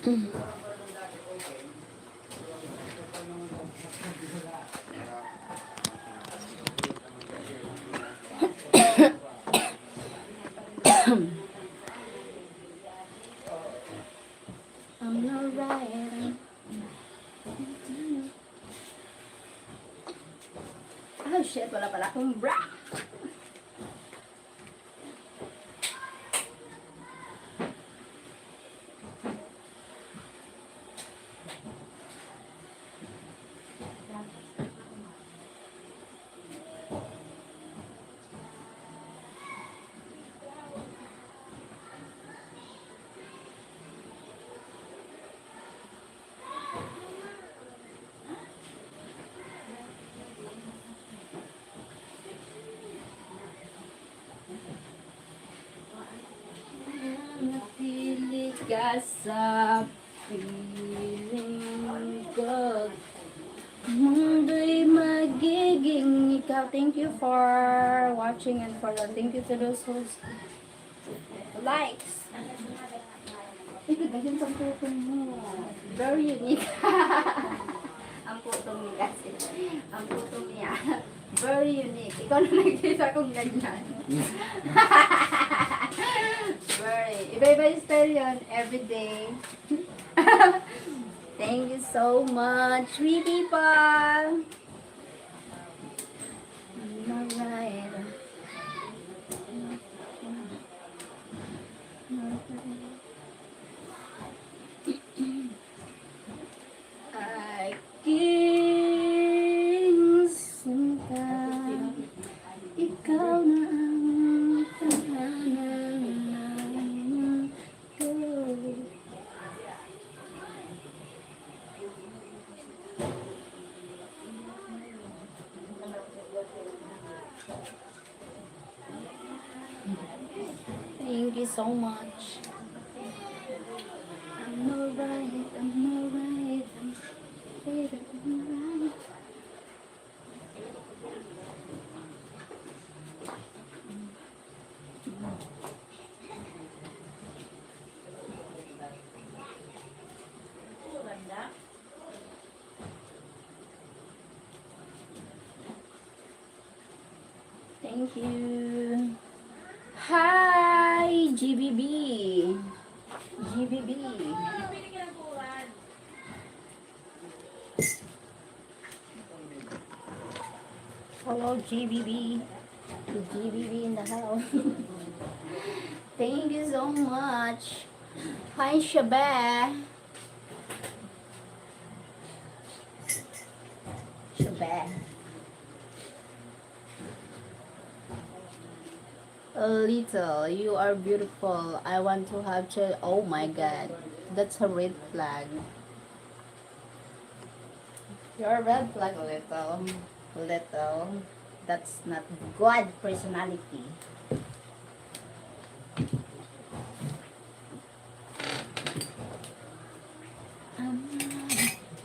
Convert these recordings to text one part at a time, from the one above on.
I'm not right. Oh shit, wala pala akong bra. Napilit ka sa piling ko. Mundo'y magiging ikaw. Thank you for watching and for thank you to those who's likes. Ito, ganyan sa putong mo. Very unique. Ang putong niya kasi. Ang putong niya. Very unique. Ikaw na nagkita kong ganyan. Very. Iba-iba yung style yun. Everyday. Thank you so much, sweet people. Alright. Aking sinta, ikaw na ang tahanan ko. Thank you so much. I'm alright, I'm alright, I'm alright. Thank you. Hi, GBB. GBB. Hello, GBB. GBB in the house. Thank you so much. Hi, Shabba. Shabba. A little, you are beautiful. I want to have child. Oh my god, that's a red flag. You're a red flag, little. Little. That's not good personality.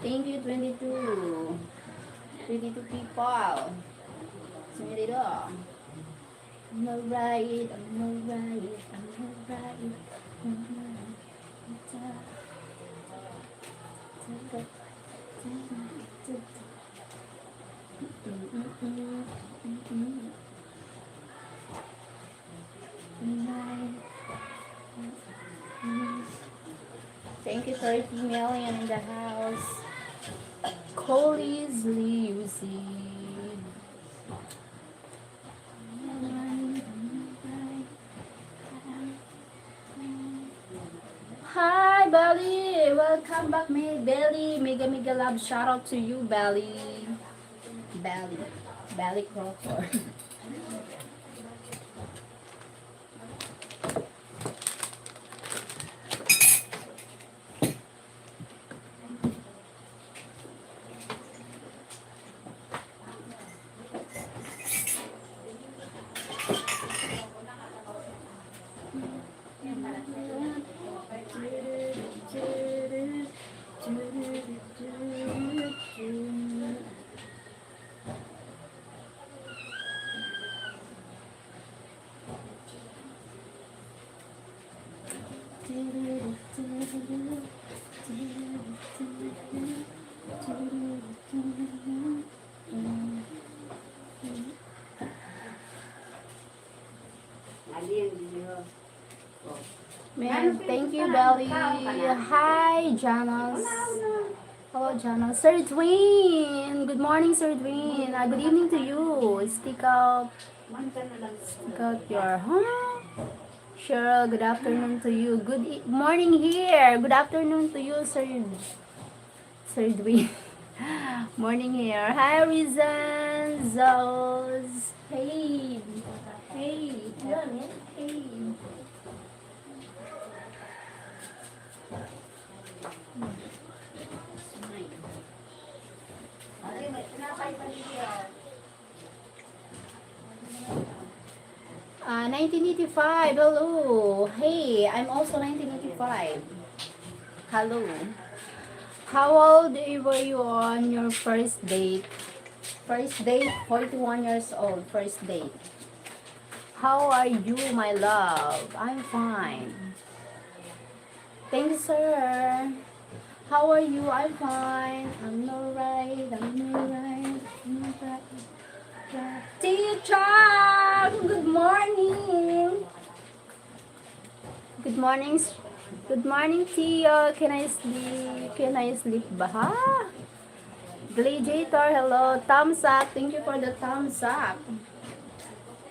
Thank you, 22. 22 people. Sino dito? I'm alright, I'm alright, I'm alright, I'm alright. Thank you, 30 million in the house. Cody's Lucy. Hi, Belly. Welcome back, my Belly. Mega, mega love. Shout out to you, Belly. Belly. Belly Crawford. Man, thank you, Belly. Hi, Janos. Hello, Janos. Sir Dwayne. Good morning, Sir Dwayne. Good evening to you. Stick out your, Cheryl, good afternoon to you. Good morning here. Good afternoon to you, Sir Dwayne. Morning here. Hi, Rizan, Zos. Hey. Hey. Hey. Uh, 1985, hello. Hey, I'm also 1985. Hello. How old were you on your first date? First date, 41 years old, first date. How are you, my love? I'm fine. Thanks, sir. How are you? I'm fine. I'm alright. Teacher, good morning. Good morning. Good morning, Tia. Can I sleep ba? Ha? Gladiator, hello. Thumbs up. Thank you for the thumbs up.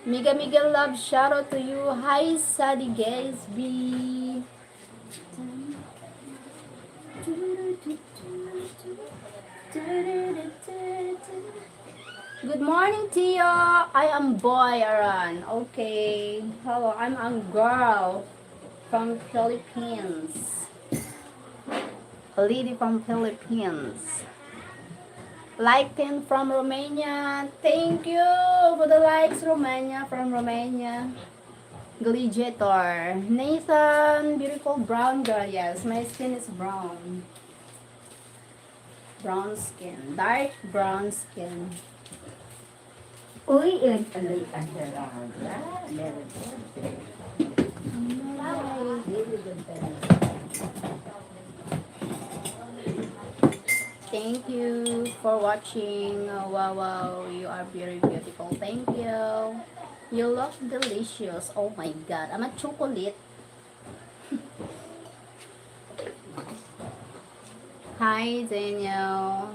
Miguel love, shout out to you. Hi, Sadie Gaze B. Good morning, Tia. I am boy, Aran. Okay. Hello, I'm a girl from Philippines. A lady from Philippines. Lighten from Romania. Thank you for the likes, Romania, from Romania. Gladiator. Nathan, beautiful brown girl. Yes, my skin is brown. Brown skin. Dark brown skin. Uy, ilan pala yung kandaraga? Meron po. Very good talaga. Thank you for watching. Wow, you are very beautiful. Thank you. You look delicious. Oh my god, I'm a chocolate. Hi, Daniel.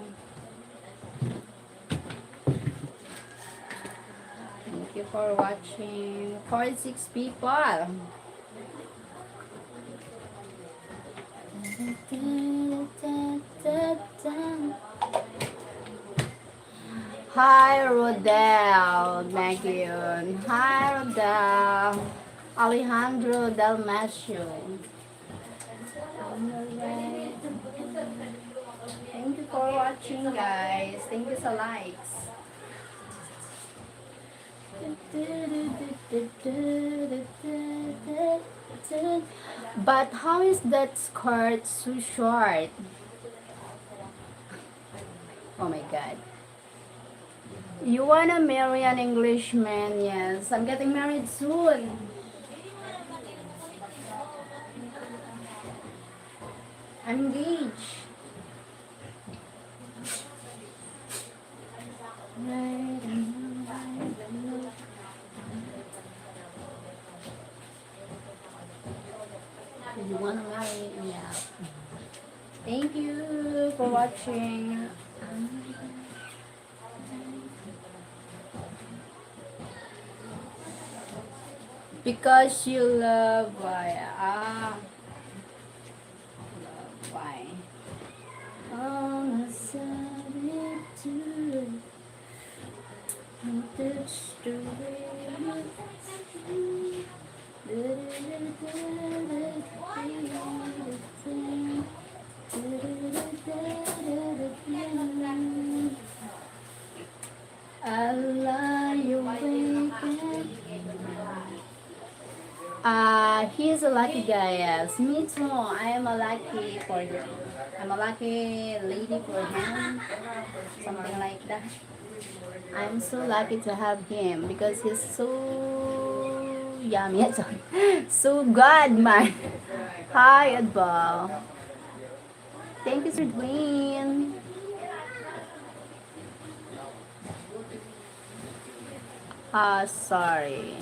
Thank you for watching. 46 people. Hi, Rodel Magion. Hi, Rodel. Alejandro Dalmacio. Thank you for watching, guys. Thank you so likes. But how is that skirt so short? Oh my god. You wanna marry an Englishman? Yes, I'm getting married soon. I'm engaged. You wanna marry? Yeah. Thank you for watching. Because you love why? Love why? On a solitude, that's the way I lie awake. He's a lucky guy, yes. Me too. I am a lucky for him. I'm a lucky lady for him. Something like that. I'm so lucky to have him because he's so yummy. So good, man. Hi, Adbal. Thank you, Sir Dwayne. Sorry.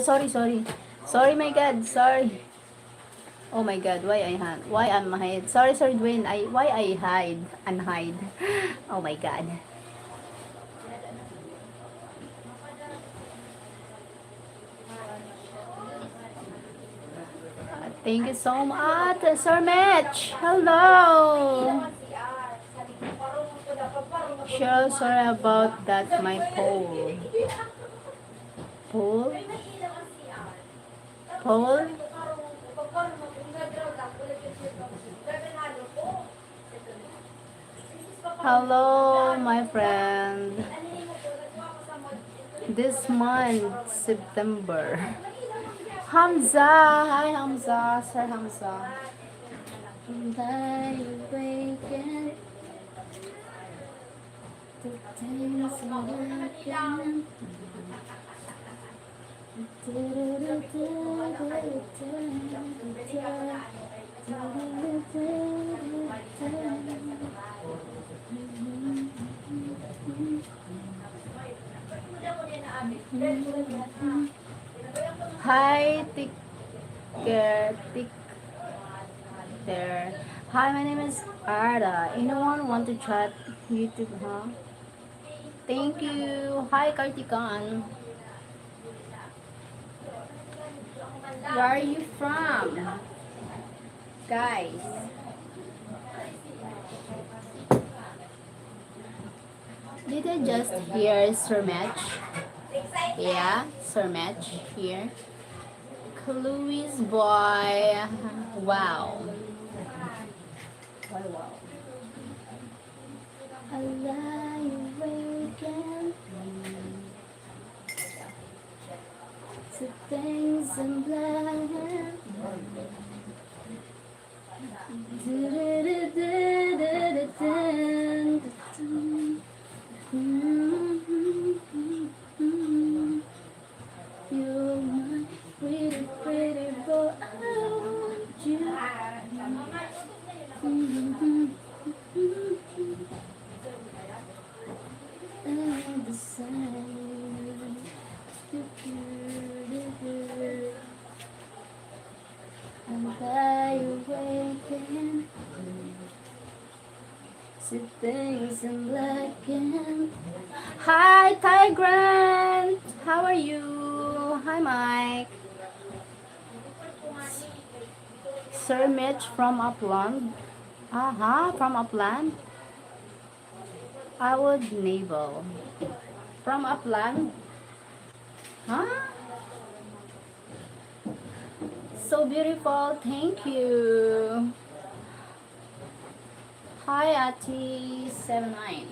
Sorry. Sorry, my God. Sorry. Oh my God, why am I hide? Sorry, Sir Dwayne. Why I hide and hide? Oh my God. Thank you so much, Sir Mitch. Hello. Sure, sorry about that, my poll. Poll? Poll? Hello, my friend. This month, September. Hamza! Hi, Hamza. Sir Hamza. And I awaken to things awaken. Hi, Tik there. Hi, my name is Arda. Anyone want to chat YouTube, huh? Thank you. Hi, Kartikan. Where are you from? Guys. Did I just hear Sir Match? Yeah, Sir Match here. Louis boy. Wow. Wow. I lie awake and to things in black. You're my pretty, pretty boy. I want you. And the same. And I awaken to things in black and hi, Tigran. How are you? Hi, Mike. Sir Mitch from Upland. From Upland. I would naval. From Upland. Huh? So beautiful. Thank you. Hi, Ati79.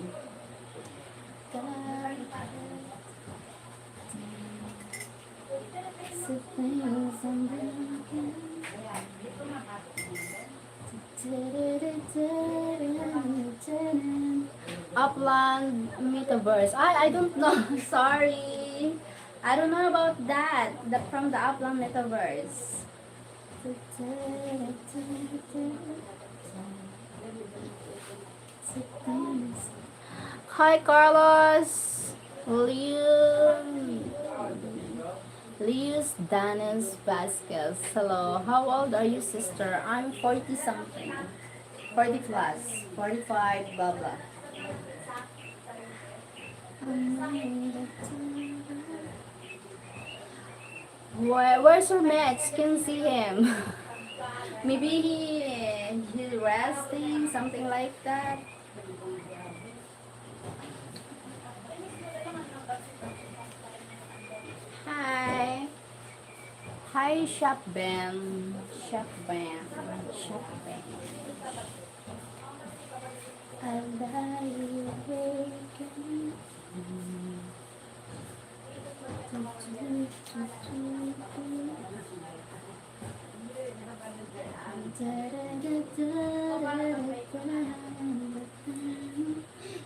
Upland Metaverse. I don't know. Sorry. I don't know about that. From the Upland Metaverse. Hi, Carlos. Lius Danis Vasquez. Hello. How old are you, sister? I'm 40 something. 40 plus. 45, blah blah. Where's your Max? Can see him. Maybe he's resting, something like that. Hi. Hi, Shop Ben. Shop Ben. Shop Ben. And I awaken.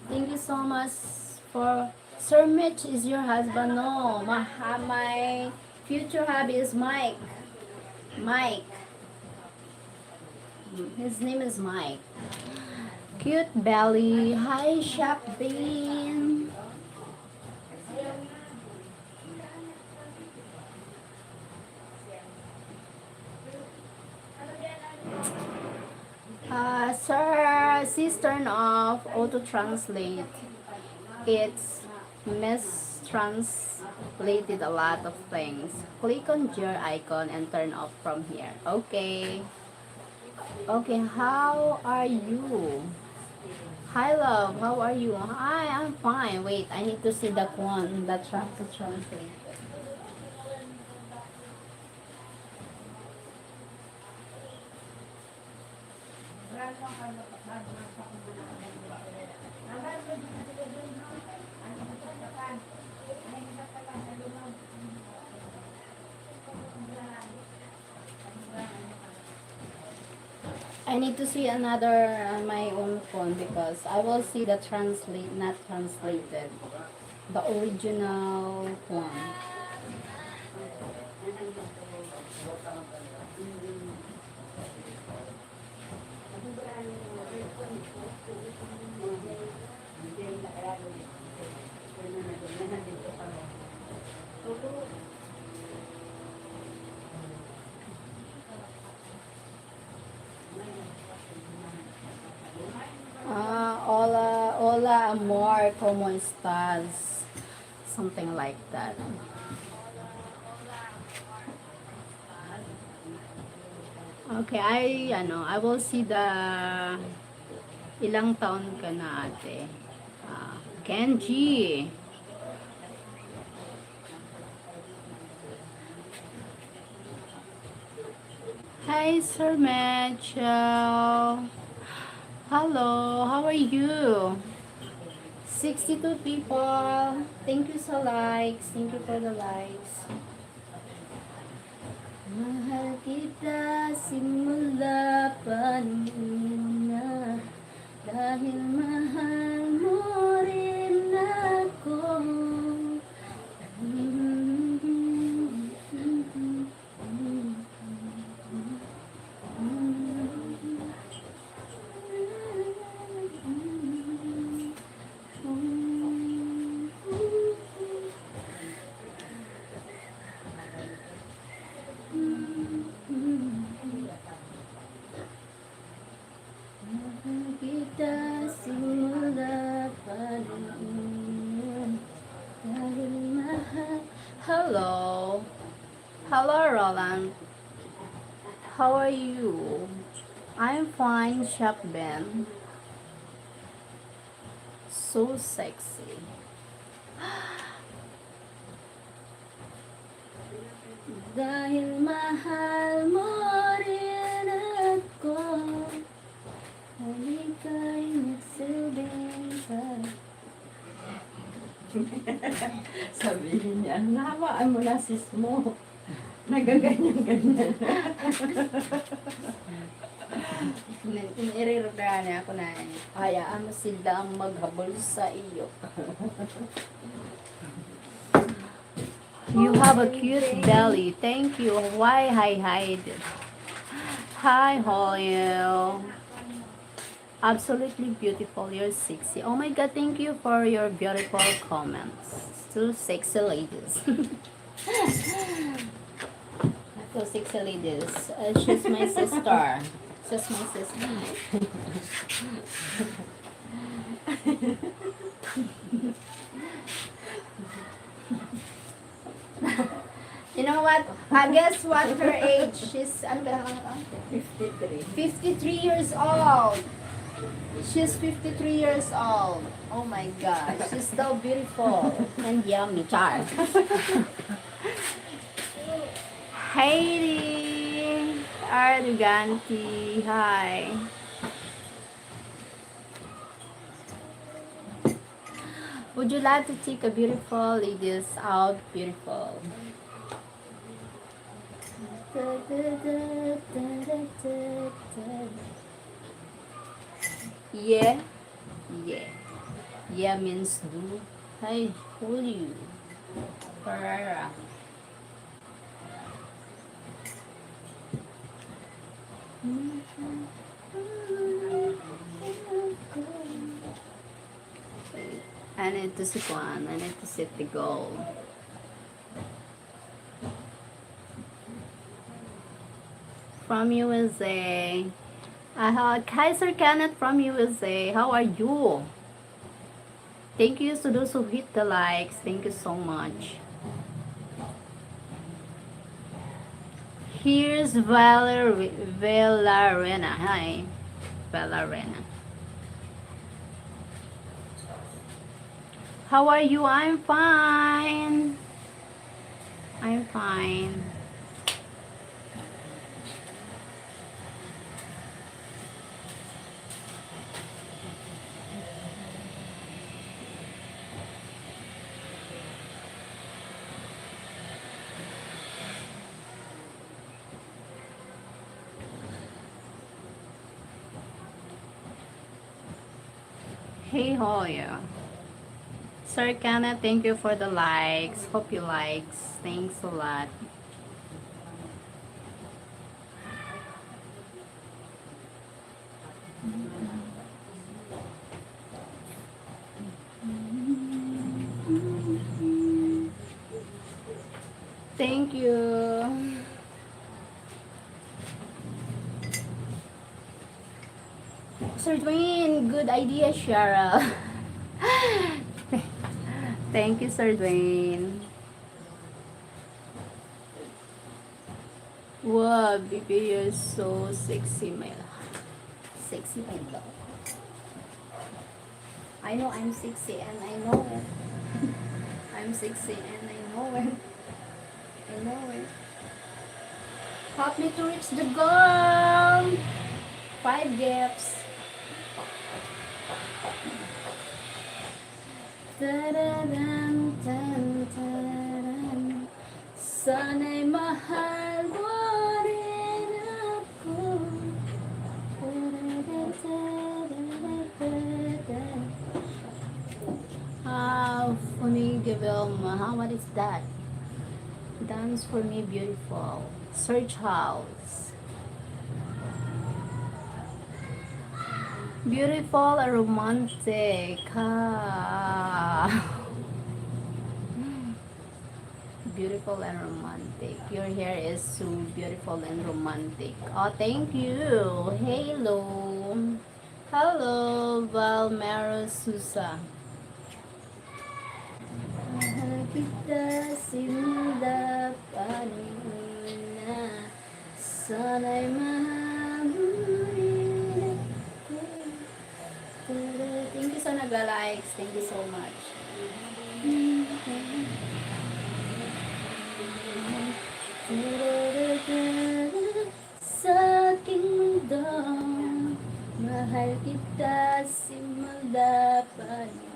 Thank you so much for Sir Mitch is your husband. No, my future hubby is Mike. Mike. His name is Mike. Cute belly. Hi, Shop Bean. Sir, please turn off auto translate. It's mistranslated a lot of things. Click on your icon and turn off from here. Okay. Okay, how are you? Hi, love. How are you? Hi, I'm fine. Wait, I need to see that one. That translate. I need to see another on my own phone because I will see the translate, not translated. The original one. Hola, amor, ¿cómo estás? Something like that. Okay, I will see the ilang taon ka na, ate. Kenji. Hi, Sir Mitchell. Hello, how are you? 62 people. Thank you so likes. Thank you for the likes. Mahal kita simula pa noon na dahil mahal mo rin ako. Hello. Hello, Roland. How are you? I'm fine, Shop Ben. So sexy. Dahil mahal mo rin ako, halika'y nagsilbing ka. Sabihin niya, nawaan mo na sis mo. Nagaganyan-ganyan. Nire-repair niya ako na hayaan mo sila ang maghabol sa iyo. You have a cute belly. Thank you. Why hide? Hi, Holly. Absolutely beautiful. You're sexy. Oh my god, thank you for your beautiful comments. Two sexy ladies. Two sexy ladies. She's my sister. She's my sister. You know what? I guess what her age? She's, ano ba ang 53. 53 years old. She's 53 years old. Oh my God. She's so beautiful and yummy. Char. Heidi Arduganti. Hi. Would you like to take a beautiful ladies out? Beautiful. Yeah. Yeah. Yeah means do. Hi, who are you? Ferrara. I need to sit one. I need to set the goal. From USA. Kaiser Kenneth from USA. How are you? Thank you to those who hit the likes. Thank you so much. Here's Valerina. Hi, Valerina. How are you? I'm fine. I'm fine. Hey, Hoya. Sir Kenneth, thank you for the likes. Hope you likes. Thanks a lot. Thank you. Sir Dwayne, good idea, Cheryl. Thank you, Sir Dwayne. Wow, baby, you're so sexy, my sexy, my dog. I know I'm sexy and I know it. I'm sexy and I know it. I know it. Help me to reach the goal. 5 gifts. Tadadam, tan, tadadam. Sana'y mahal mo rin ako. For me, Gavelma, what is that? Dance for me, beautiful. Search house. Beautiful and romantic. Beautiful and romantic. Your hair is so beautiful and romantic. Oh, thank you. Hello. Hello, Valmero Susa. Mahal kita simula panina. Sana'y mahal mo rin ako. Thank you sa nagla-likes. Thank you so much. Sa aking mundo, mahal kita simula panina.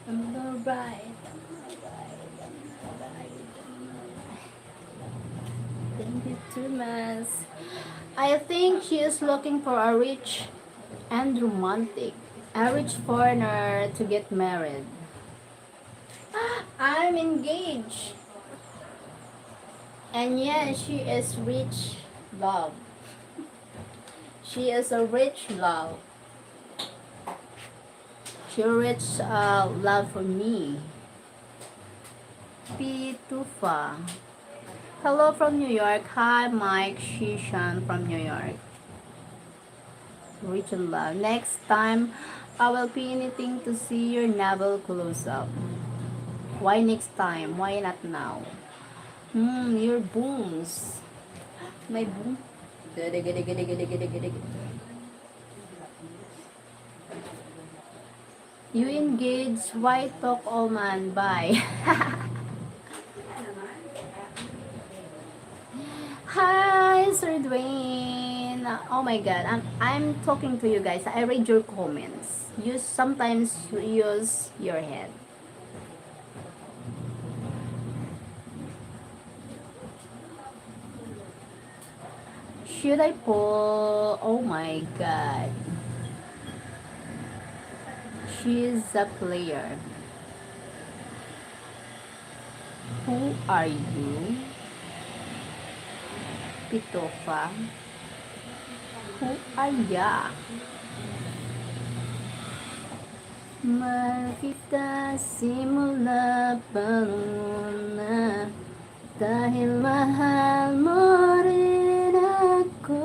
I'm alright. Thank you too much. I think she is looking for a rich and romantic, a rich foreigner to get married. I'm engaged. And yeah, she is rich love. She is a rich love. She rich love for me. Pitufa. Hello from New York. Hi, Mike Shishan from New York. Rich in love. Next time, I will be anything to see your navel close up. Why next time? Why not now? Your booms. My boom. You engage. Why talk all man? Bye. Hi, Sir Dwayne. Oh my God, I'm talking to you guys. I read your comments. You sometimes use your head. Should I pull? Oh my God. She is a player. Who are you? Pitofa. Who are ya? Mahal kita simula pa noon na dahil mahal mo rin ako.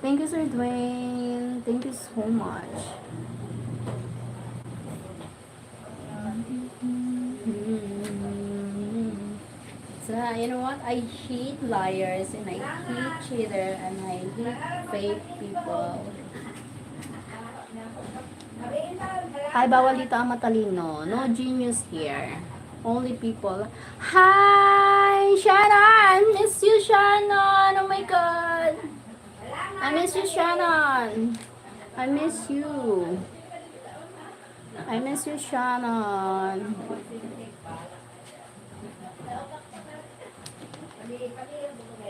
Thank you, Sir Dwayne. Thank you so much. So, you know what? I hate liars and I hate cheater and I hate fake people. Hi, bawal dito ang matalino. No genius here. Only people. Hi, Shannon! I miss you, Shannon! Oh my God! I miss you, Shannon! I miss you. I miss you, Shannon.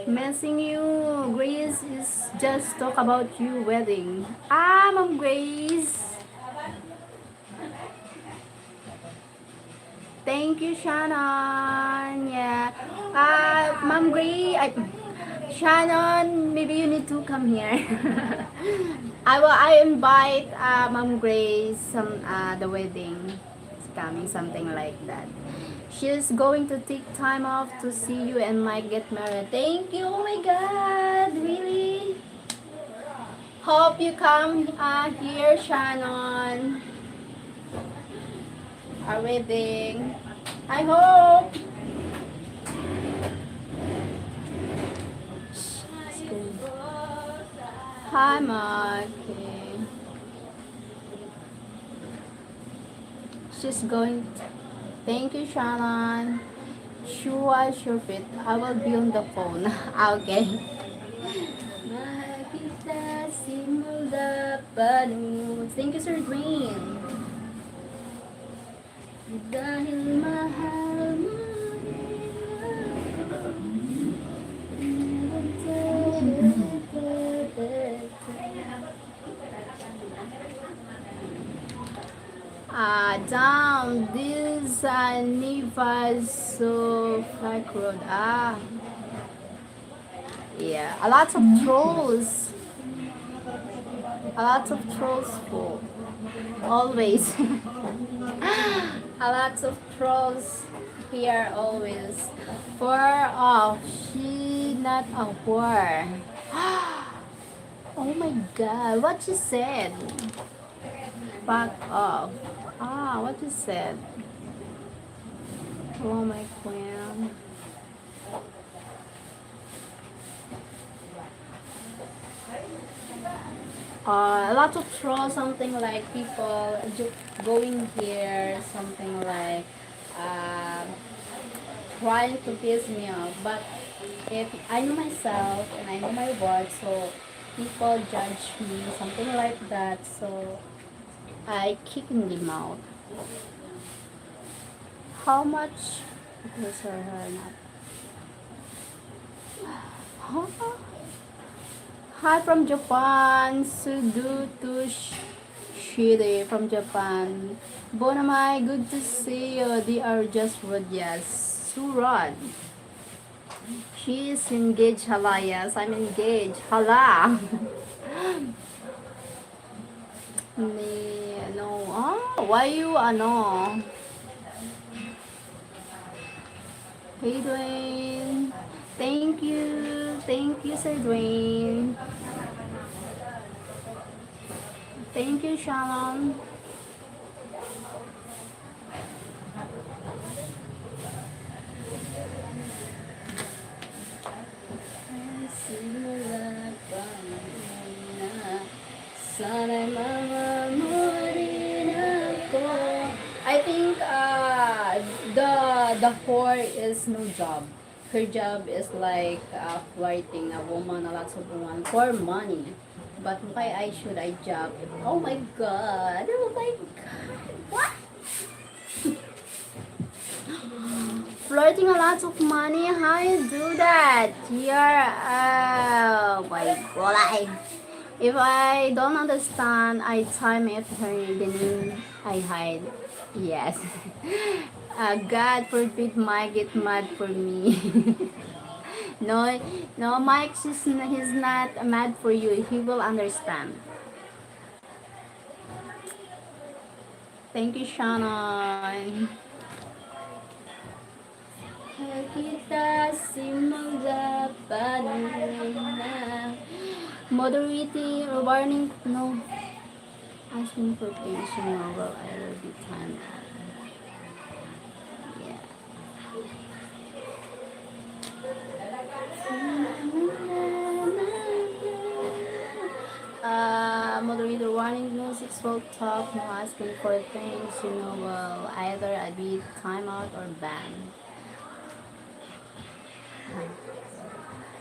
Missing you. Grace is just talk about you wedding. Ah, Mom Grace. Thank you, Shannon. Yeah. Mom Grace. Shannon, maybe you need to come here. I invite Mom Grace the wedding. It's coming, something like that. She's going to take time off to see you and might get married. Thank you. Oh my God, really? Hope you come here, Shannon. Our wedding. I hope. Hi, Mark. She's going. Thank you, Shannon. Sure, sure fit. I will be on the phone. Okay. Makita simula pa noon. Thank you, Sir Dwayne. Dahil mahal mo down this Nivas so Flag Road. Yeah, a lot of trolls. A lot of trolls for always. A lot of trolls here always. Far off. She not a whore. Oh my God, what you said? Back off. What you said? Oh my queen. A lot of trolls, something like people going here, something like trying to piss me off. But if I know myself and I know my work, so people judge me, something like that. So I kicking them out. How much? Those are her not. Huh? Hi from Japan, Sudu to Shiri from Japan. Bonamai, good to see you. They are just rude, yes. Surad. She is engaged, hala, yes. I'm engaged, hala. No, why you, ano? Hey, Dwayne. Thank you, Sir Dwayne. Thank you, Shalom. I think the whore is no job. Her job is like flirting a woman, a lot of women for money. But why should I job? Oh my God! Oh my God! What? Flirting a lot of money? How you do that? You're oh my God! If I don't understand, I time it her the name I hide. Yes. God forbid Mike get mad for me. No, no, Mike, he's not mad for you. He will understand. Thank you, Shannon. Kita simula pa na. Moderating or warning, no. Asking for things, you know, well, I will be time. Yeah. Moderator warning, no 6-volt talk, no asking for things, you know, well, either I be timeout or ban.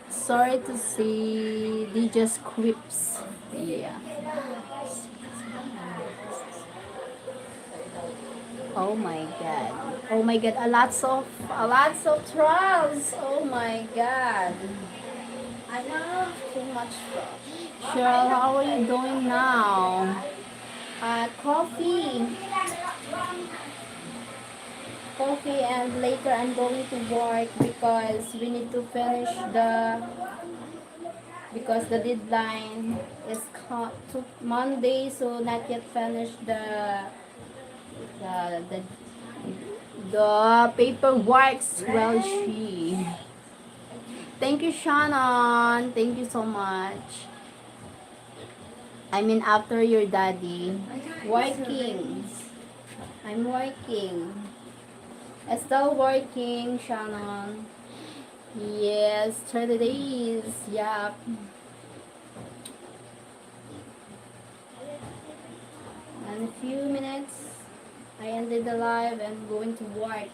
Sorry to see, they just quips. Yeah. Oh my god. Oh my god, a lots of trials. Oh my god. I know too much trouble. Cheryl, how are you doing now? Coffee. Coffee, and later I'm going to work because we need to finish because the deadline is to Monday, so not yet finished the the the paperwork. Well, she. Thank you, Shannon. Thank you so much. I mean, after your daddy. Working. I'm working. Still working, Shannon. Yes, 30 days. Yeah. In a few minutes, I ended the live and going to work.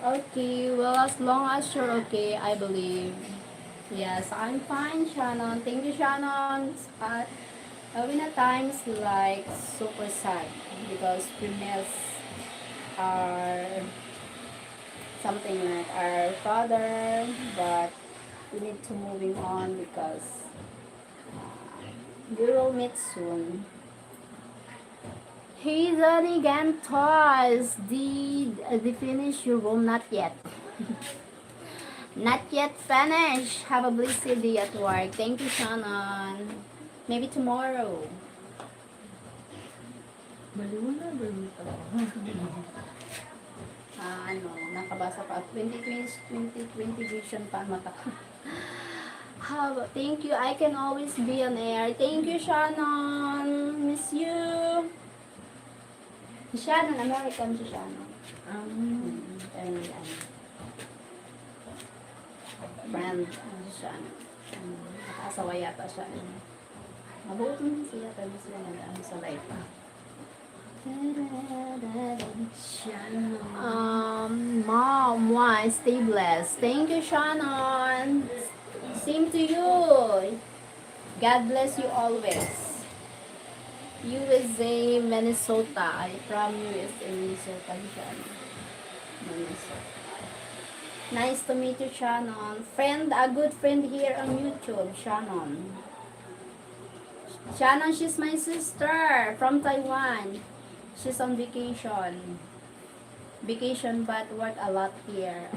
Okay, well, as long as you're okay, I believe. Yes, I'm fine, Shannon. Thank you, Shannon. When at times like super sad because we miss our something like our father, but we need to moving on because we will meet soon. Hey, Danny Gantos, did finish your room? Not yet. Not yet finished. Have a blessed day at work. Thank you, Shannon. Maybe tomorrow. Nakabasa pa. 2020 vision pa mata. Thank you. I can always be on air. Thank you, Shannon. Miss you. Shannon, American si Shannon. Friend si Shannon. Nakasawa yata siya. Mabuti na siya. Pero siya nag-ano sa life. Mom, why? Stay blessed. Thank you, Shannon. Same to you. God bless you always. USA, Minnesota. I from USA, Minnesota. Minnesota. Nice to meet you, Shannon. A good friend here on YouTube, Shannon. Shannon, she's my sister from Taiwan. She's on vacation. Vacation, but work a lot here.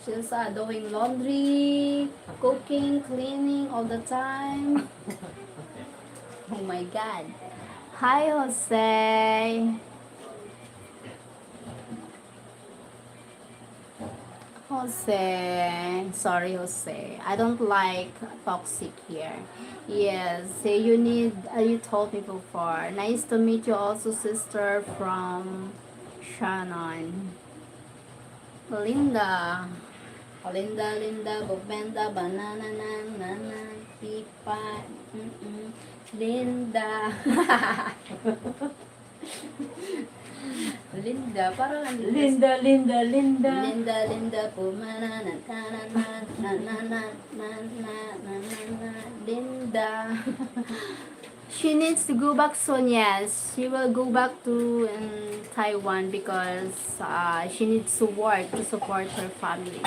She's doing laundry, cooking, cleaning all the time. Oh my God. Hi, Jose. Sorry, Jose. I don't like toxic here. Yes, you told me before. Nice to meet you also, sister from Shannon. Linda, Bobenda, Banana, Nana, Pipa, Linda. Linda. Linda. Parang ang Linda, Linda, Linda. Linda, Linda, pumana, na, na, na, na, na, na, na, na, na, na, na, Linda. She needs to go back soon, yes. She will go back to Taiwan because she needs to work to support her family.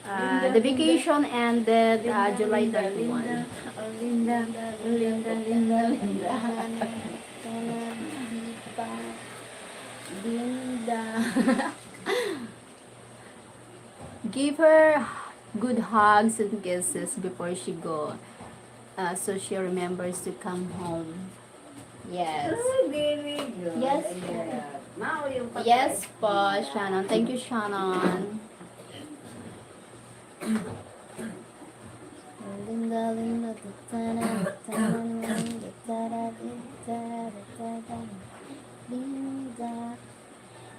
The vacation ended July 31. Oh, Linda, Linda, Linda, Linda. Linda. Give her good hugs and kisses before she go, so she remembers to come home. Yes. Oh, very good. Yes. Now yung Yes po, Shannon. Thank you, Shannon. Linda, Linda, Linda.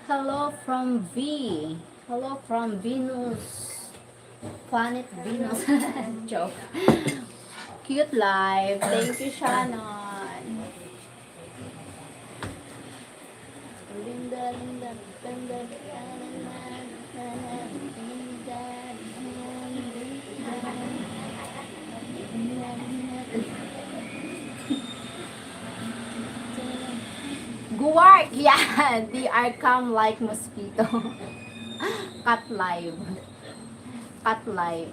Hello from V. Hello from Venus. Planet Venus. Joke. Cute life. Thank you, Shannon. Linda, Linda, Linda, Guark, yeah, they are come like mosquito. Cut live. Cut live.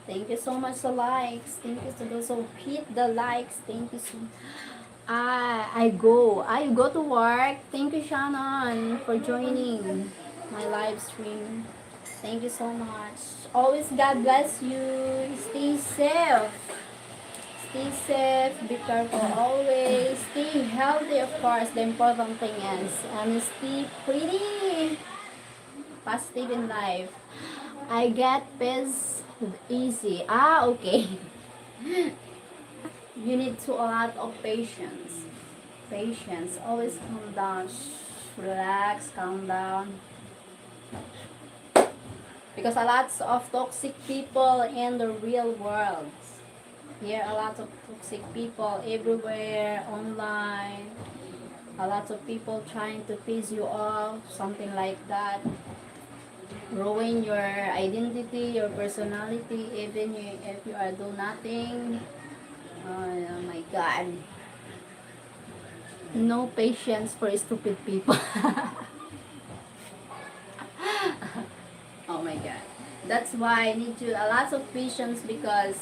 Thank you so much for likes. Thank you to those who hit the likes. Thank you so much. I go to work. Thank you, Shannon, for joining my live stream. Thank you so much. Always God bless you. Stay safe. Stay safe. Be careful always. Stay healthy, of course. The important thing is, and stay pretty. Positive in life. I get peace easy. Okay. You need to a lot of patience. Patience. Always calm down. Relax, calm down. Because a lot of toxic people in the real world. Here, a lot of toxic people everywhere, online. A lot of people trying to piss you off, something like that. Ruin your identity, your personality, even if you are do nothing. Oh my God. No patience for stupid people. Oh my God. That's why I need you a lot of patience because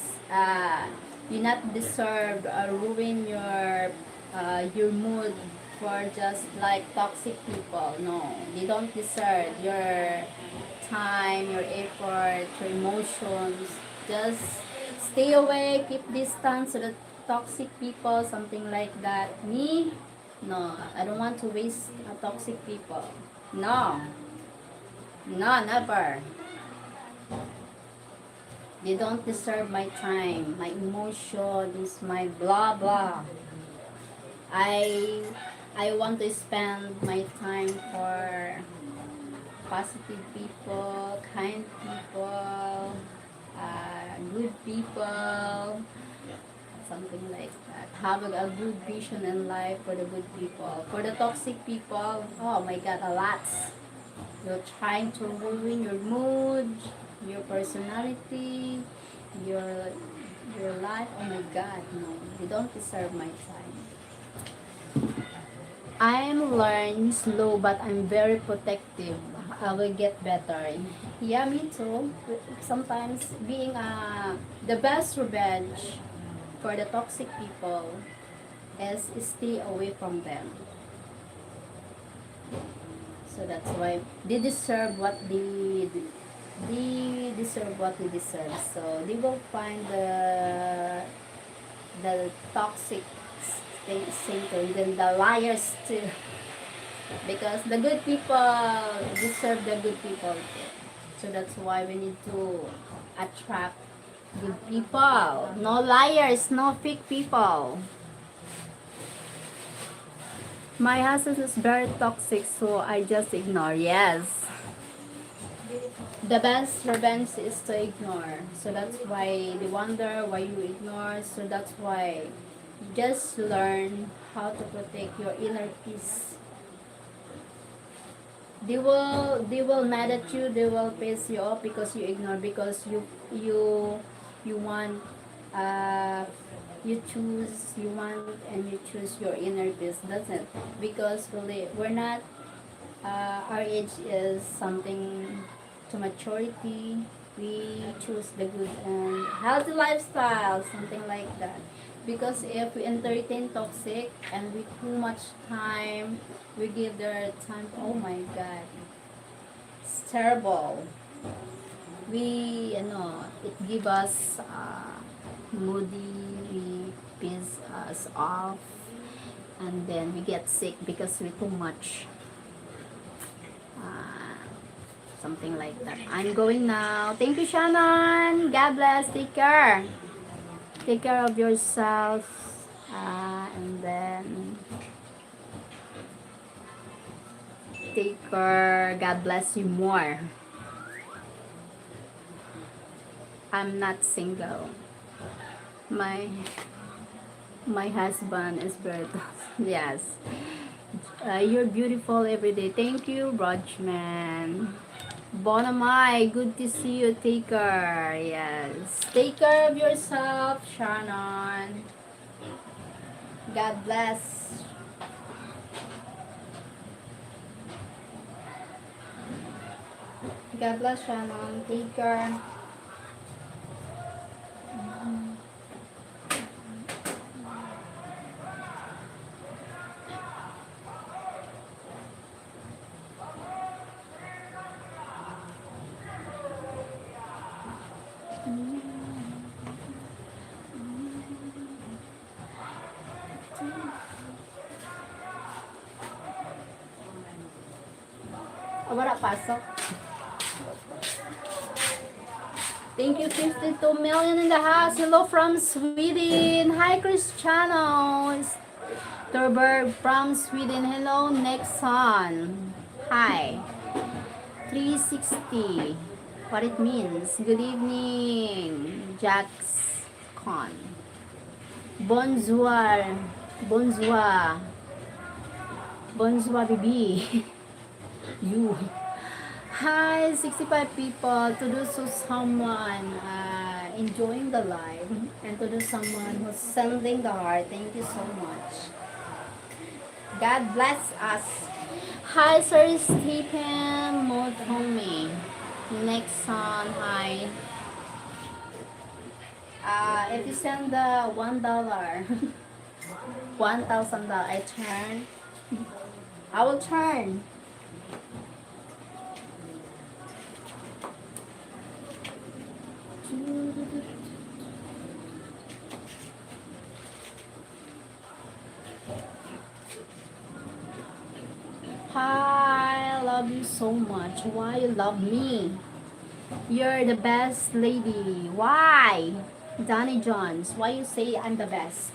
you not deserve ruin your mood for just like toxic people. No, they don't deserve your time, your effort, your emotions. Just stay away, keep distance to the toxic people, something like that. Me, no, I don't want to waste toxic people. No, no, never. They don't deserve my time, my emotions, my blah blah. I I want to spend my time for positive people, kind people, good people, something like that. Have a good vision in life for the good people. For the toxic people, oh my God, a lot. You're trying to ruin your mood, your personality, your life. Oh my God, no, you don't deserve my time. I'm learning slow, but I'm very protective. I will get better. Yeah, me too. Sometimes being the best revenge for the toxic people is stay away from them. So that's why they deserve what they deserve what they deserve. So they will find the toxic Satan, then the liars too. Because the good people deserve the good people too. So that's why we need to attract good people. No liars, no fake people. My husband is very toxic, so I just ignore. Yes. The best revenge is to ignore. So that's why they wonder why you ignore. So that's why just learn how to protect your inner peace. They will mad at you, they will piss you off because you ignore, because you want, uh you want and you choose your inner peace. That's it. Because really we're not, our age is something to maturity. We choose the good and healthy lifestyle, something like that. Because if we entertain toxic and we too much time, we give their time, oh my god, it's terrible. We, it give us, moody, we piss us off, and then we get sick because we too much, uh, something like that. I'm going now. Thank you, Shannon. God bless. Take care. Take care of yourself. And then take care. God bless you more. I'm not single. My my husband is very tough. Yes. You're beautiful every day. Thank you, Rajman. Bonamai, good to see you. Take care. Yes. Take care of yourself, Shannon. God bless. God bless, Shannon. Take care. Wala pasok. Thank you, 52 million in the house. Hello from Sweden. Hi, Cristiano. Thurberg from Sweden. Hello, Nexon. Hi. 360. What it means. Good evening, Jax Con. Bonjour. Bonjour. Bonjour, baby. You. Hi, 65 people. To do so someone enjoying the live, and to do someone who's sending the heart. Thank you so much. God bless us. Hi, Sir Stephen Motomi. Next on, hi. If you send the $1, $1,000, I will turn. Hi, I love you so much. Why you love me? You're the best lady. Why? Donnie Jones, why you say I'm the best?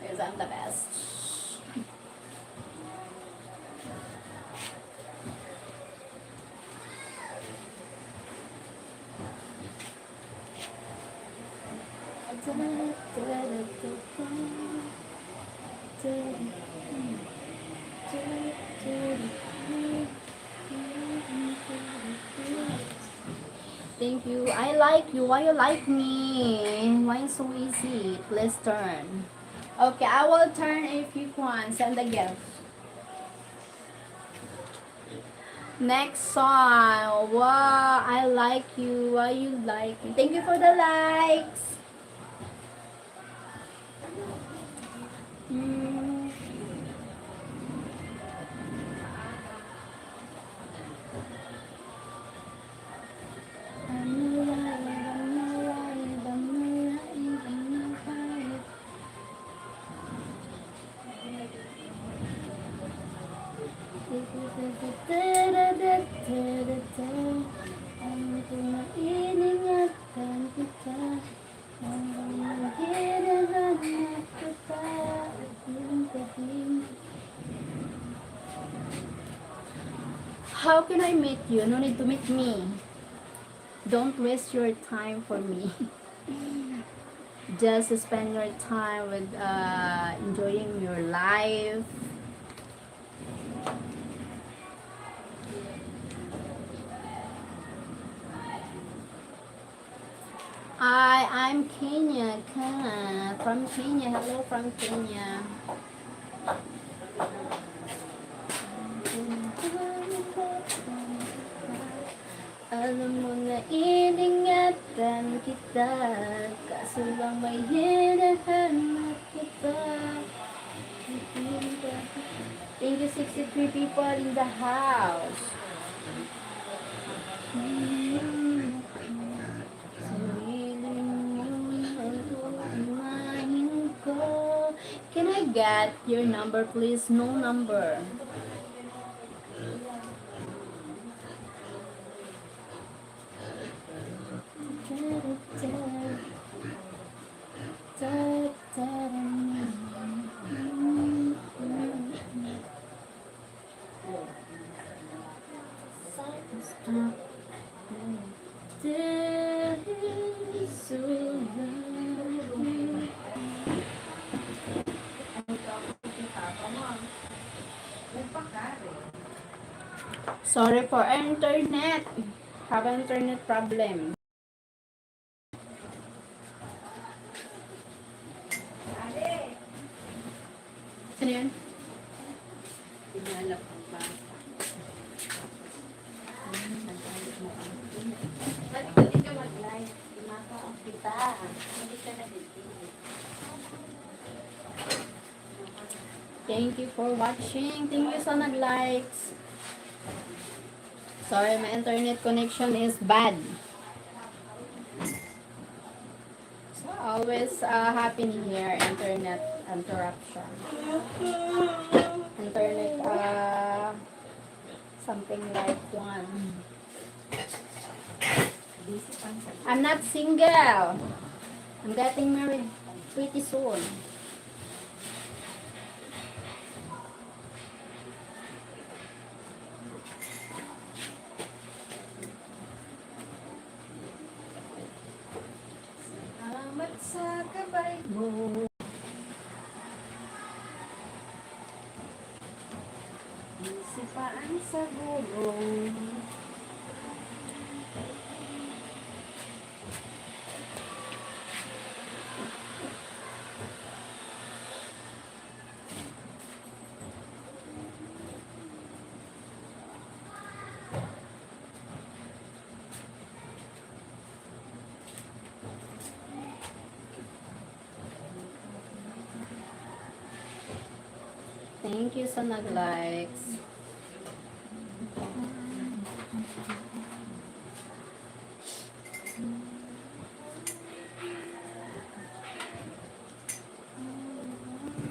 Because I'm the best. Thank you. I like you. Why you like me? Why so easy? Please turn. Okay, I will turn if you want. Send the gift. Next song. Wow, I like you. Why you like me? Thank you for the likes. How can I meet you? No need to meet me. Don't waste your time for me. Just spend your time with enjoying your life. I'm Kenya, from Kenya. Hello from Kenya. Alam mo na iningatan kita, kaso lang may hinahanap kita. Thank you, 63 people in the house. Can I get your number, please? No number. Sorry for internet. Have internet problem. Ano yun? Pinalap ang bata. Ba't hindi ka mag-live? Pinakaang kita. Hindi ka na din. Thank you for watching. Thank you sa nag-likes. Sorry, my internet connection is bad. So, always happen here, internet interruption. Internet, something like one. I'm not single. I'm getting married pretty soon. Salamat sa gabay mo. Isipaan sa gulong. Thank you sa nag-likes.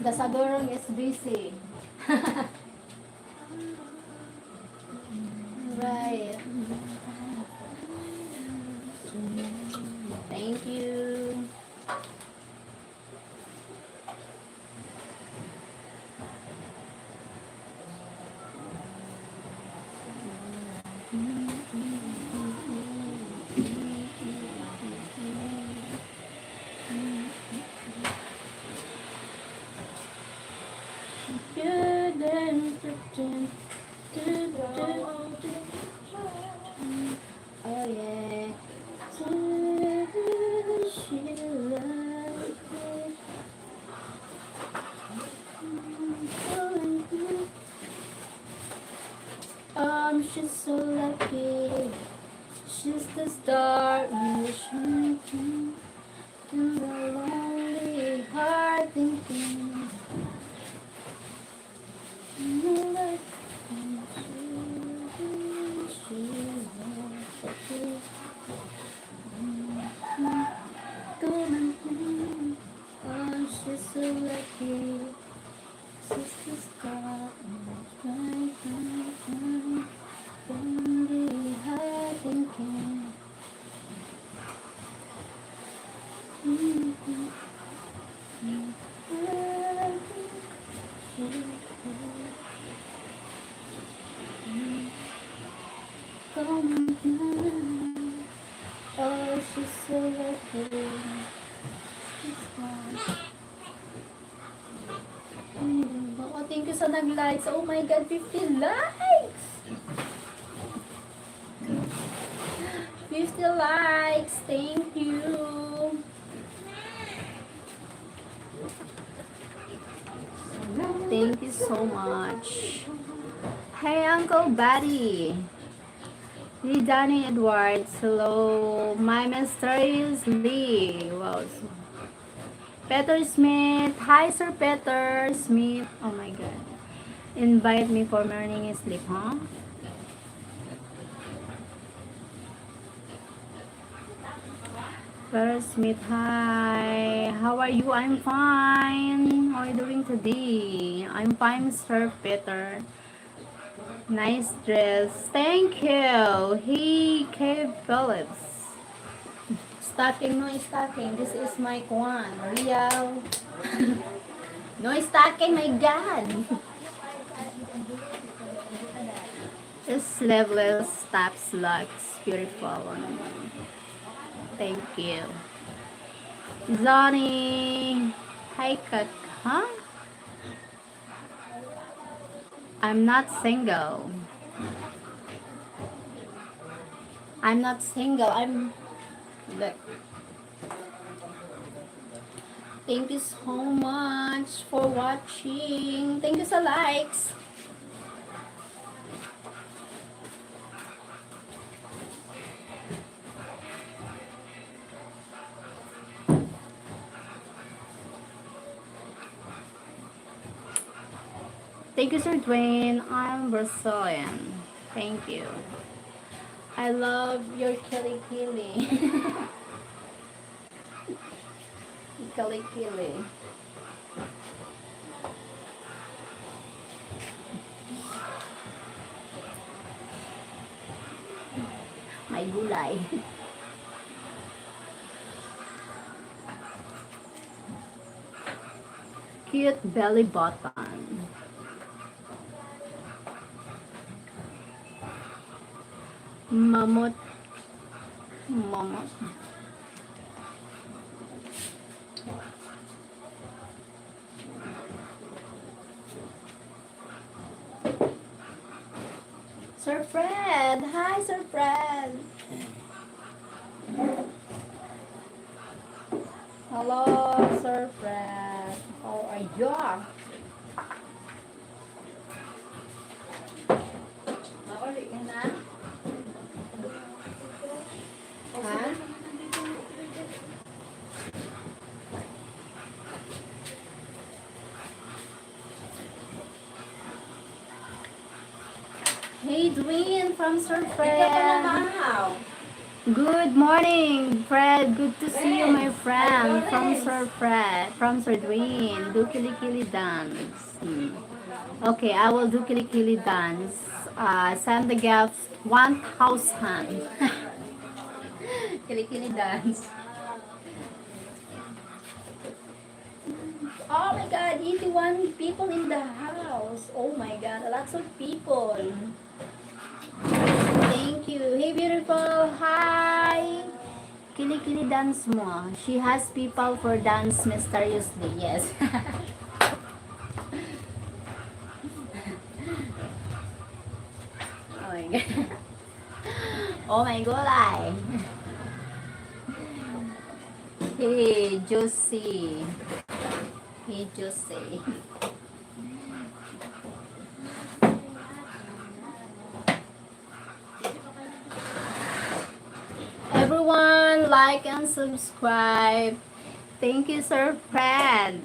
The Sadorong is busy. Right. Thank you. Good and pretend. Oh yeah. She loves it. She's so lucky. She's the star in the shining in the lonely heart thinking. She's so lucky. She's the star in the shining lonely heart thinking. Thank you sa nag-likes. Oh my God, 50 likes! 50 likes. Thank you. Thank you so much. Hey, Uncle Buddy. Hey, Danny Edwards. Hello. My mysterious Lee. Wow. Peter Smith. Hi, Sir Peter Smith. Oh my God. Invite me for morning sleep, huh? Peter Smith, hi. How are you? I'm fine. How are you doing today? I'm fine, Sir Peter. Nice dress. Thank you. Hey, K. Phillips. Stocking, no stocking. This is my one. Real. No stocking, my God. This level stops looks beautiful on me. Thank you. Zonny. Hi, Kak. Huh? I'm not single. I'm not single. Look. Thank you so much for watching. Thank you sa likes. Thank you, Sir Dwayne. I'm Brazilian. Thank you. I love your kili kili. Kili kili. May gulay. Cute belly button. Mamut. Mamut. Sir Fred. Hi, Sir Fred. Hello, Sir Fred. How are you? Mauli ka na? Ha? Hey, Dwayne from Sir Fred. Good morning, Fred. Good to see you, my friend. From Sir Fred, from Sir Dwayne. Do kili dance. Okay, I will do kili dance. Send the gift 1,000. Kili dance. Oh my God, 81 people in the house. Oh my God, lots of people. Thank you. Hey, beautiful. Hi. Kili dance mo. She has people for dance mysteriously. Yes. Oh my God. Oh my God. Hey, Josie. Hey, Josie. Everyone, like and subscribe. Thank you, Sir Fred.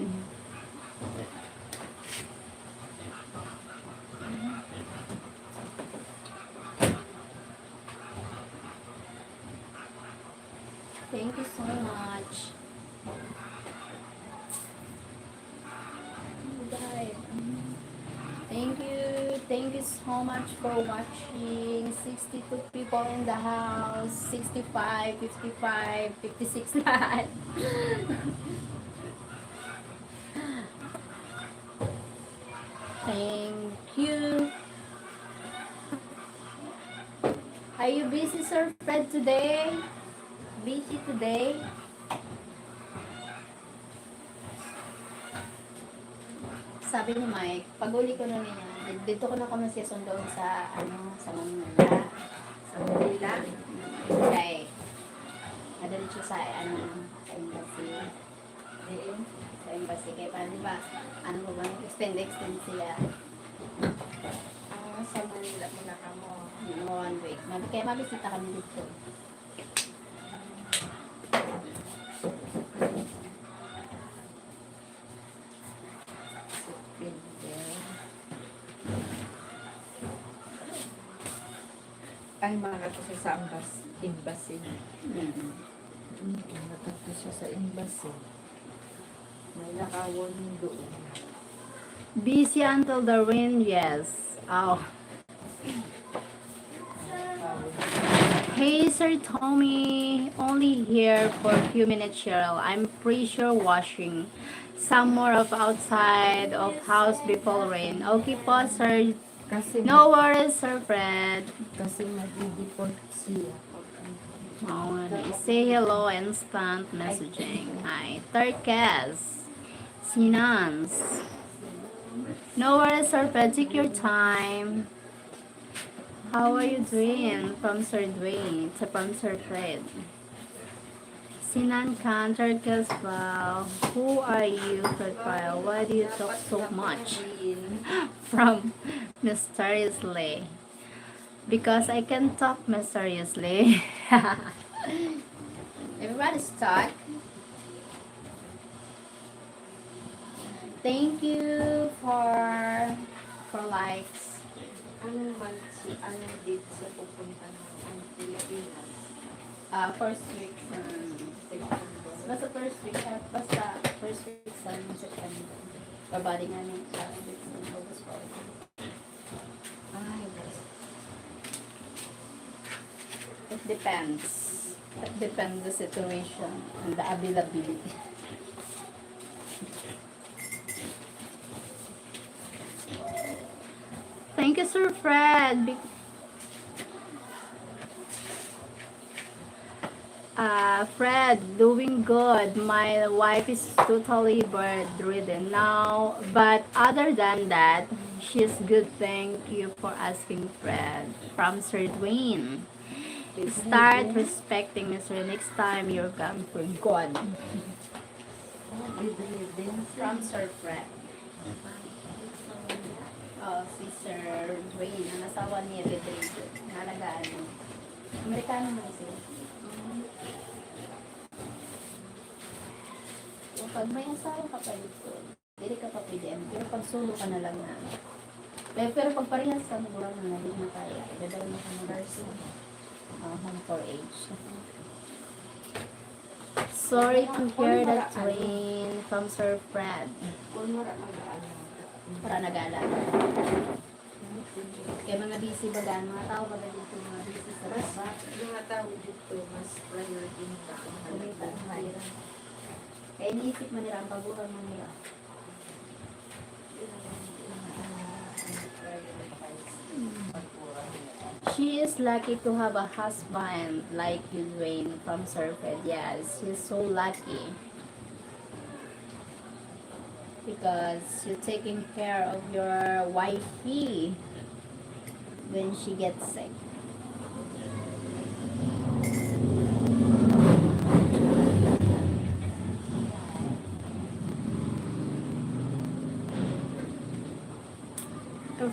Thank you so much. Thank you so much for watching. 62 people in the house. 65, 55, 56 lahat. Thank you. Are you busy, Sir Fred, today? Busy today? Sabi ni Mike, pag uli ko na niya, dito ko na kami siya sundoon sa, sa Manila. Sa Manila. Kaya, nadalit siya sa, sa embassy. Sa embassy. Kaya parang, di ba, extend siya. Sa Manila muna ka mo. 1 week. Kaya mabisita kami dito. Ay, makato siya sa embassy. Mm-hmm. Makato siya sa embassy. May nakawon doon. Busy until the rain, yes. Oh. Hey, Sir Tommy. Only here for a few minutes, Cheryl. I'm pretty sure washing. Some more of outside of house before rain. Okay po, sir. Kasi No worries, Sir Fred. kasi mag-deport siya. Oh, say hello, instant messaging. Hi, Turkes. Sinans. No worries, Sir Fred. Take your time. How are you doing? From Sir Dwayne to from Sir Fred. Sinan Khan, Turkes. Wow. Who are you, Profile? Why do you talk so much? From Mysteriously. Because I can talk mysteriously. Everybody's talk. Thank you for likes. Anong date siya pupunta ng Pilipinas? First week basta first week sa September. Babali nga niya sa week sa August. Ay, It depends. It depends the situation and the availability. Thank you, Sir Fred. Fred, doing good. My wife is totally bedridden now, but other than that, she's good. Thank you for asking, Fred. From Sir Dwayne. Start respecting Mr. Next time you're gone for God. From Sir Fred. Oh, si Sir Dwayne, ang asawa niya, bedridden. Nalagaan mo. Amerikano mo siya. Pag may asawa ka pa dito, hindi ka pa pwede. Pero pag solo ka na lang na. Pero pag parehas ka, murang na hindi na kaya. Dadal mo ka nurse. Home for age. Sorry to hear that train from Sir Fred. Para nag-aalala. Kaya mga busy ba gan? Mga tao ba dito? Mga busy sa rasa? Mga tao dito, mas priority nila ang Kumita ang mahirap. Kaya iniisip mo nila ang paguhan mo nila. She is lucky to have a husband like you, Dwayne, from Sir Fred. Yes, she's so lucky. Because you're taking care of your wifey when she gets sick.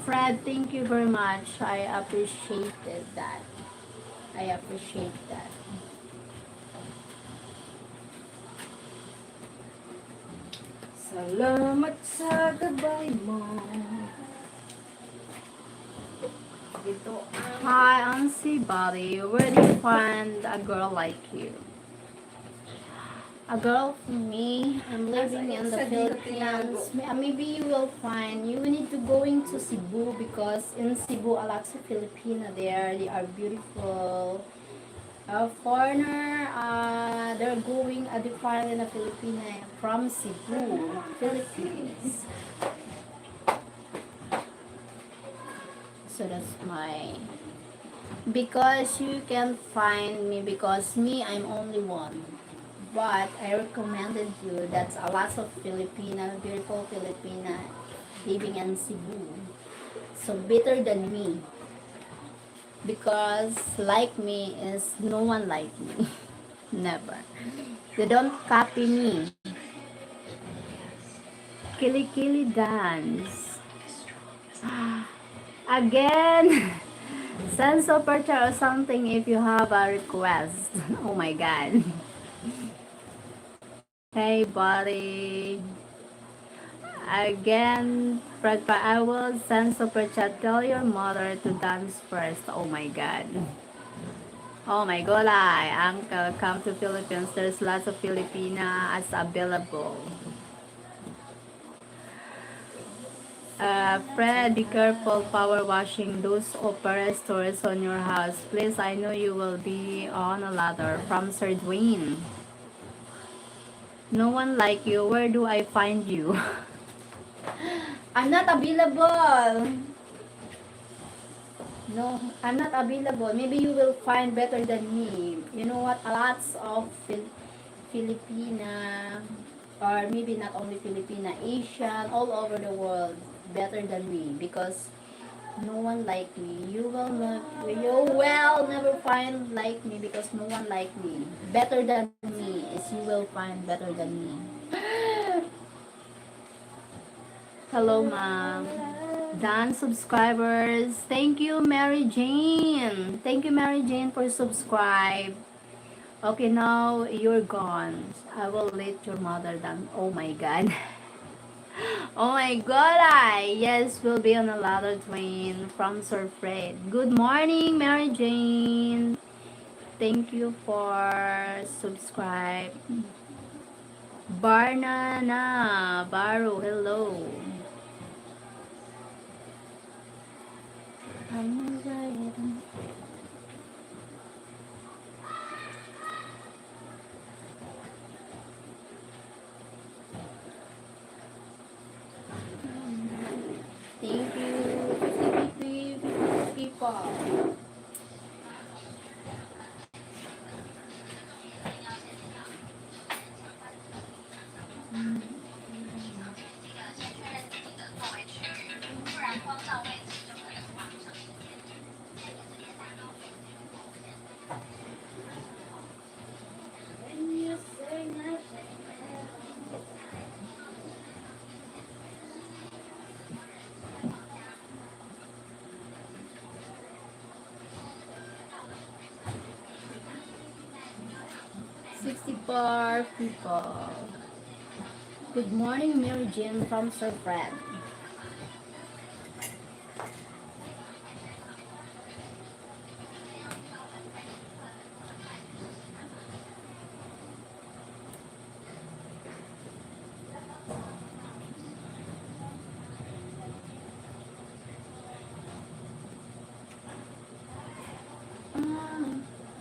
Fred, thank you very much. I appreciated that. I appreciate that. Salamat sa gabay mo. Dito ang Hi, Auntie Buddy. Where do you find a girl like you? A girl for me. I'm living in the Philippines. Maybe you will find. You need to go into Cebu because in Cebu, a lot of Filipino there. They are beautiful. A foreigner, they're going a defile in the Philippines from Cebu, Philippines. So that's my. Because you can find me because me, I'm only one. But I recommended you that's a lot of Filipina, beautiful Filipina living in Cebu. So better than me. Because like me is no one like me. Never. They don't copy me. Kili kili dance. Again. Send super chat or something if you have a request. Oh my god. Hey buddy. Again, I will send super chat. Tell your mother to dance first. Oh my god. Oh my god, uncle, come to Philippines. There's lots of Filipina as available. Fred, be careful power washing those opera stores on your house. Please, I know you will be on a ladder. From Sir Dwayne. No one like you. Where do I find you? I'm not available. No, I'm not available. Maybe you will find better than me. You know what? Lots of Filipina, or maybe not only Filipina, Asian, all over the world, better than me because no one like me. You will never find like me because no one like me. Better than me is you will find better than me. Hello, ma'am. Done subscribers. Thank you, Mary Jane. Thank you, Mary Jane, for subscribe. Okay, now you're gone. I will let your mother down. Oh my god. Oh my god, yes, we'll be on a ladder train from Sir Fred. Good morning, Mary Jane. Thank you for subscribe. Barnana, Baru, hello. I'm right. 50 people. When you say nothing. 64 people. Good morning, Mary Jane from Sir Fred.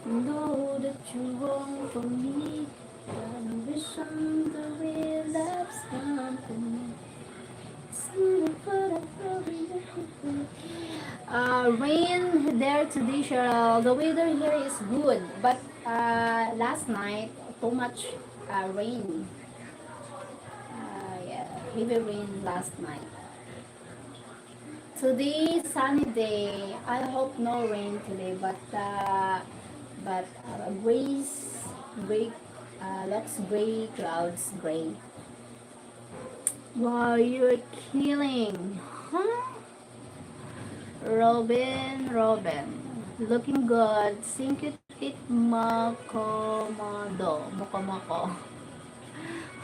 Know that you wrong for me. I wish on the relapse company. Rain there today, Cheryl. The weather here is good, but last night too much rain. Yeah, heavy rain last night. Today sunny day. I hope no rain today, but gray, looks gray, clouds gray. Wow, you're killing, huh? Robin, looking good. Thank you, Tit Mokomoko.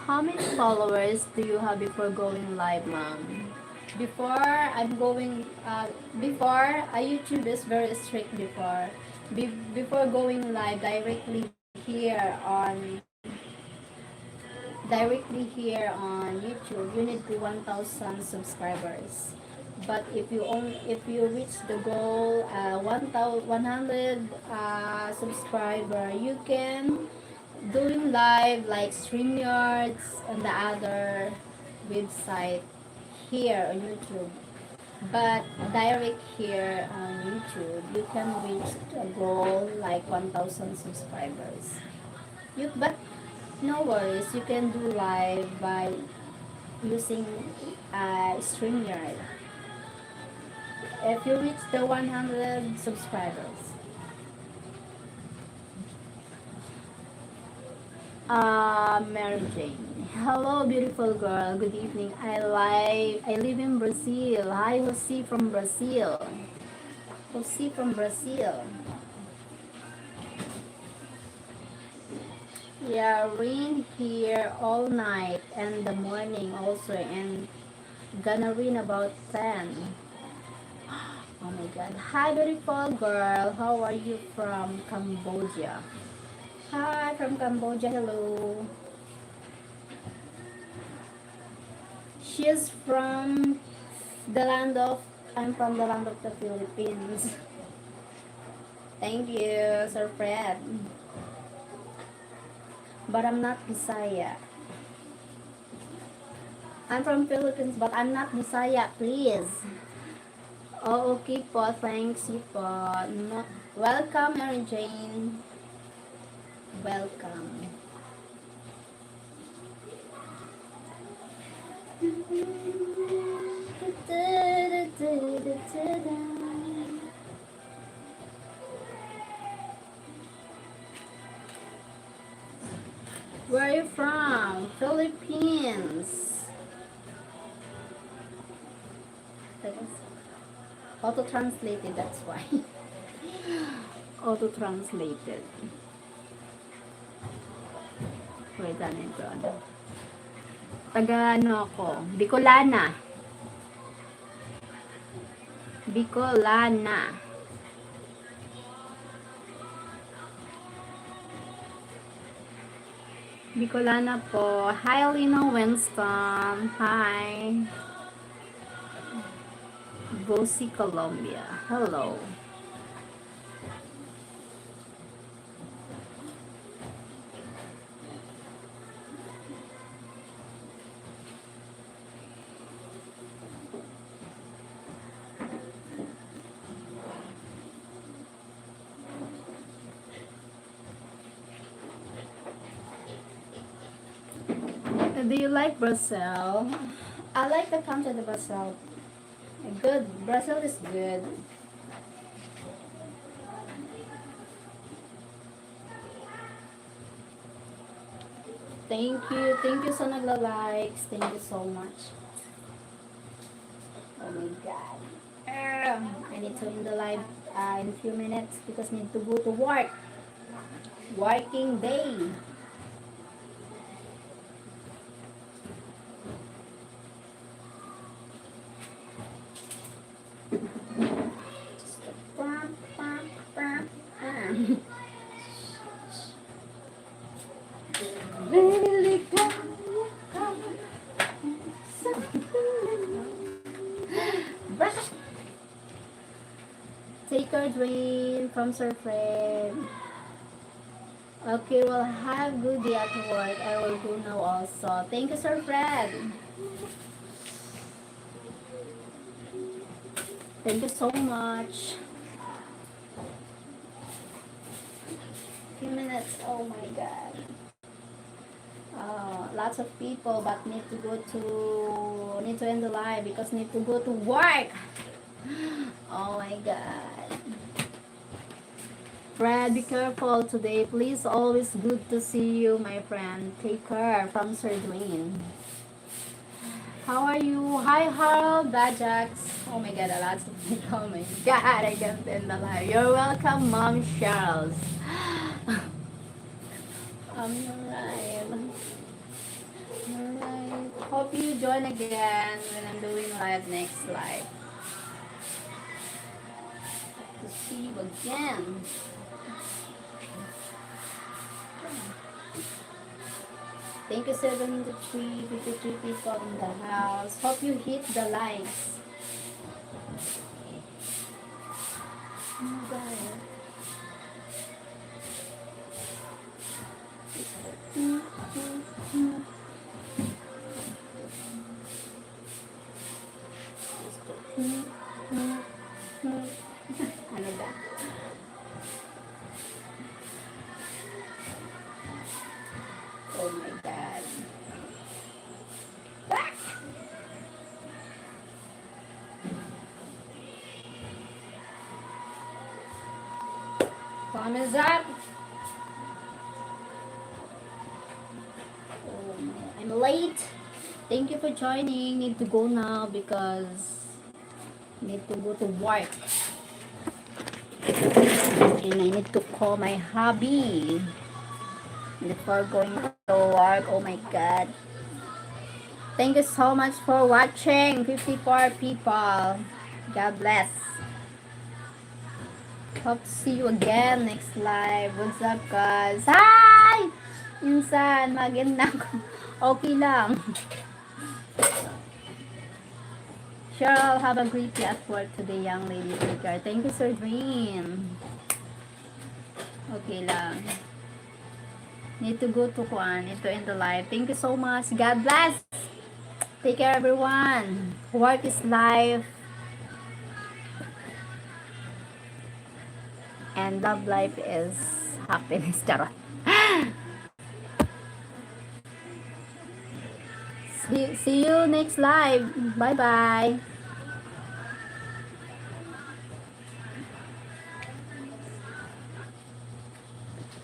How many followers do you have before going live, ma'am? Before YouTube is very strict before. Before going live here on directly here on YouTube, you need to 1,000 subscribers. But if you reach the goal 100 subscriber, you can doing live like StreamYards and the other website here on YouTube. But direct here on YouTube, you can reach a goal like 1,000 subscribers. But no worries, you can do live by using StreamYard. If you reach the 100 subscribers. Mary Jane. Hello, beautiful girl. Good evening. I live in Brazil. Hi, Jose from Brazil. Jose from Brazil. Yeah, rain here all night and the morning also, and gonna rain about 10. Oh my god. Hi, beautiful girl. How are you from Cambodia? Hi, from Cambodia. Hello. She's from the land of, I'm from the land of the Philippines. Thank you, Sir Fred. But I'm not Bisaya. I'm from Philippines, but I'm not Bisaya, please. Oh, okay po. Thanks you po. No. Welcome, Mary Jane. Welcome. Where are you from? Philippines. Auto-translated, that's why. Auto-translated. Wait, ano ito? Taga ano ako? Bicolana. Bicolana. Bicolana po. Hi, Lino Winston. Hi. Bossy, Colombia. Hello. Do you like Brazil? I like the country of Brazil. Good. Brazil is good. Thank you. Thank you sa nagla-likes. Thank you so much. Oh my God. I need to end the live in a few minutes because I need to go to work. Working day. Really Take your dream from Sir Fred. Okay, well, have good day at work. I will go now also. Thank you, Sir Fred. Thank you so much. Few minutes. Oh my God. Lots of people, but need to end the live because need to go to work. Oh my God. Fred, be careful today. Please, always good to see you, my friend. Take care from Sir Dwayne. How are you? Hi, Harold, Bajax. Oh my God, a lot of people. Oh my God, I can't end the live. You're welcome, Mom Charles. Alright. Alright. Hope you join again when I'm doing live next live. To see you again. Thank you, 53 people in the house. Hope you hit the likes. Oh my God. Ano ba? Oh my God. Thumbs up. Oh, I'm late. Thank you for joining. Need to go now because need to go to work. And I need to call my hubby before going to work. Oh my god. Thank you so much for watching. 54 people. God bless. Hope to see you again next live. What's up, guys? Hi! Minsan, maganda ko. Okay lang. Cheryl, have a great day at work today, young lady. Take care. Thank you, Sir Green. Okay lang. Need to go to Juan. Ito in the live. Thank you so much. God bless. Take care, everyone. Work is life. And love life is happiness. Charot. See you next live. Bye-bye.